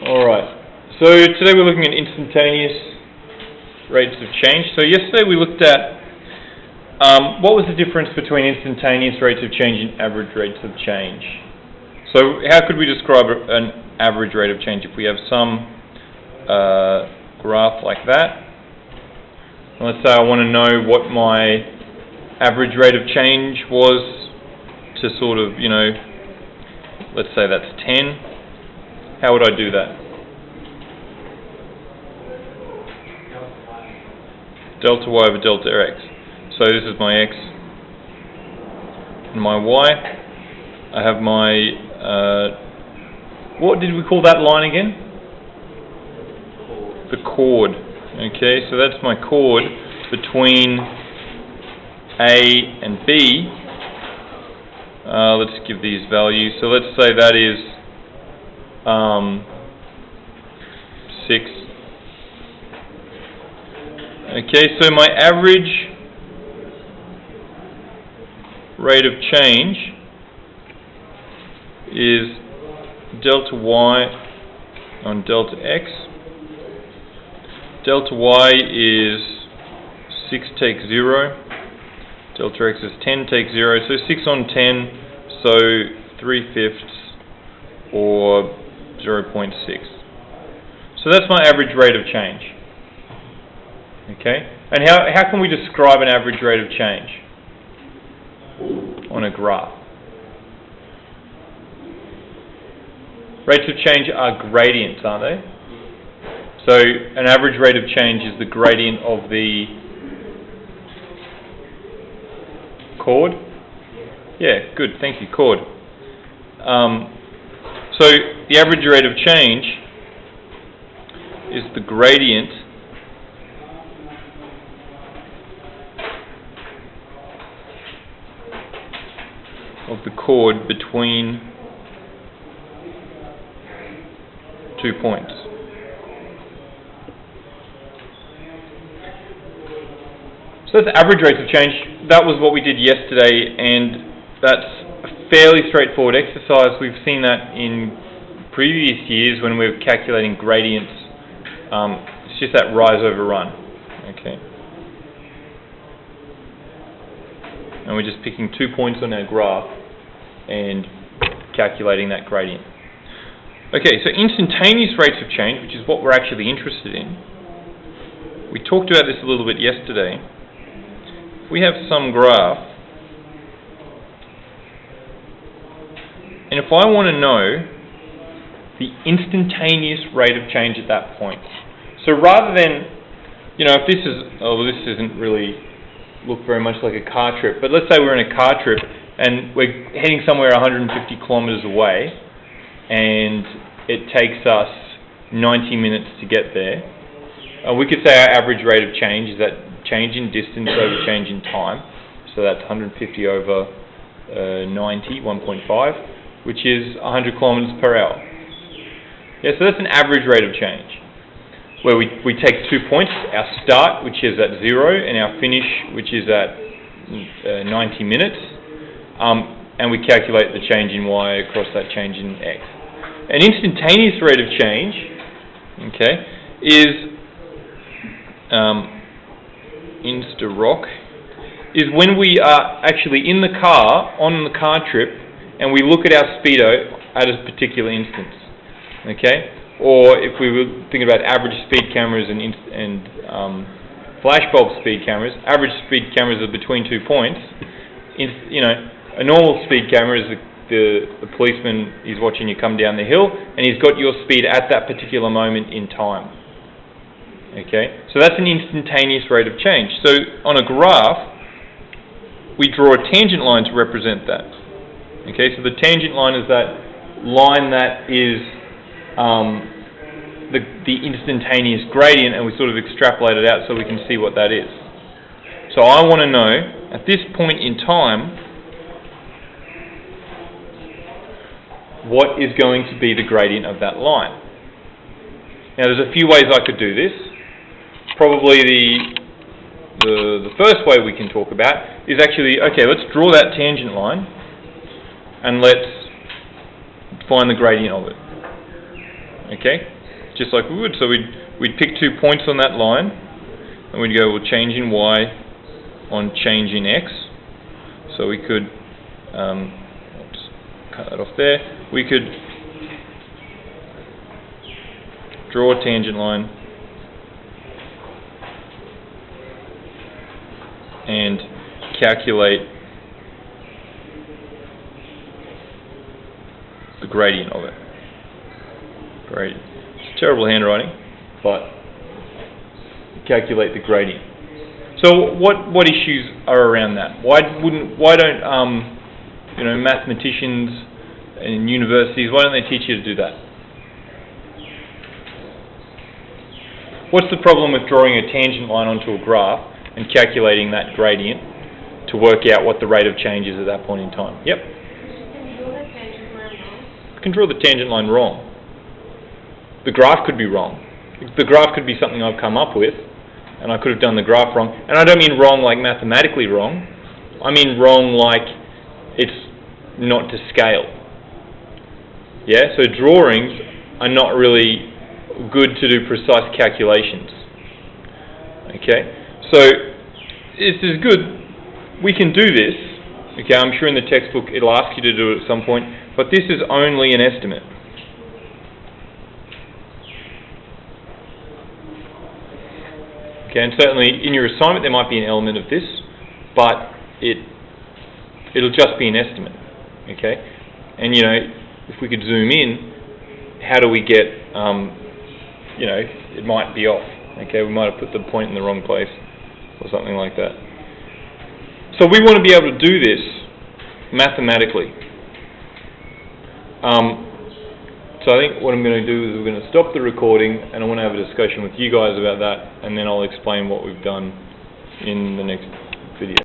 Alright, so today we're looking at instantaneous rates of change. So yesterday we looked at what was the difference between instantaneous rates of change and average rates of change. So how could we describe an average rate of change if we have some graph like that? And let's say I want to know what my average rate of change was to sort of, let's say that's 10. How would I do that? Delta y over delta x. So this is my x and my y. I have my, what did we call that line again? The chord. Okay, so that's my chord between A and B. Let's give these values. So let's say that is 6. Okay, so my average rate of change is delta y on delta x. Delta y is 6 take 0. Delta x is 10 take 0. So 6 on 10, so 3/5 or 0.6. So that's my average rate of change. Okay, and how can we describe an average rate of change on a graph? Rates of change are gradients, aren't they? So an average rate of change is the gradient of the chord. Yeah, good, thank you, chord. So the average rate of change is the gradient of the chord between 2 points. So that's average rates of change. That was what we did yesterday, and that's a fairly straightforward exercise. We've seen that in previous years when we were calculating gradients. It's just that rise over run. Okay. And we're just picking 2 points on our graph and calculating that gradient. Okay, so instantaneous rates of change, which is what we're actually interested in. We talked about this a little bit yesterday. We have some graph, and if I want to know the instantaneous rate of change at that point. So rather than, if this isn't really look very much like a car trip, but let's say we're in a car trip and we're heading somewhere 150 kilometers away and it takes us 90 minutes to get there. We could say our average rate of change is that change in distance over change in time. So that's 150 over 90, 1.5, which is 100 kilometers per hour. Yeah, so that's an average rate of change, where we take 2 points, our start, which is at 0, and our finish, which is at 90 minutes, and we calculate the change in y across that change in x. An instantaneous rate of change, okay, is insta-rock, is when we are actually in the car, on the car trip, and we look at our speedo at a particular instance. Okay, or if we were thinking about average speed cameras and flashbulb speed cameras, average speed cameras are between 2 points. A normal speed camera is the policeman is watching you come down the hill, and he's got your speed at that particular moment in time. Okay, so that's an instantaneous rate of change. So on a graph, we draw a tangent line to represent that. Okay, so the tangent line is that line that is the instantaneous gradient, and we sort of extrapolate it out so we can see what that is. So I want to know, at this point in time, what is going to be the gradient of that line. Now there's a few ways I could do this. Probably the first way we can talk about is actually, okay, let's draw that tangent line and let's find the gradient of it. okay? Just like we would. So we'd pick 2 points on that line, and we'd go, well, change in y on change in x. So we could, I'll just cut that off there. We could draw a tangent line and calculate the gradient of it. Great. It's terrible handwriting, but calculate the gradient. So what issues are around that? Why don't mathematicians in universities, why don't they teach you to do that? What's the problem with drawing a tangent line onto a graph and calculating that gradient to work out what the rate of change is at that point in time? Yep. You can draw the tangent line wrong. The graph could be wrong. The graph could be something I've come up with, and I could have done the graph wrong. And I don't mean wrong like mathematically wrong. I mean wrong like it's not to scale. Yeah, so drawings are not really good to do precise calculations. Okay, so this is good. We can do this. Okay, I'm sure in the textbook it'll ask you to do it at some point, but this is only an estimate. Okay, and certainly in your assignment there might be an element of this, but it'll just be an estimate. Okay, and if we could zoom in, how do we get it might be off. Okay, we might have put the point in the wrong place or something like that. So we want to be able to do this mathematically. So I think what I'm going to do is we're going to stop the recording, and I want to have a discussion with you guys about that, and then I'll explain what we've done in the next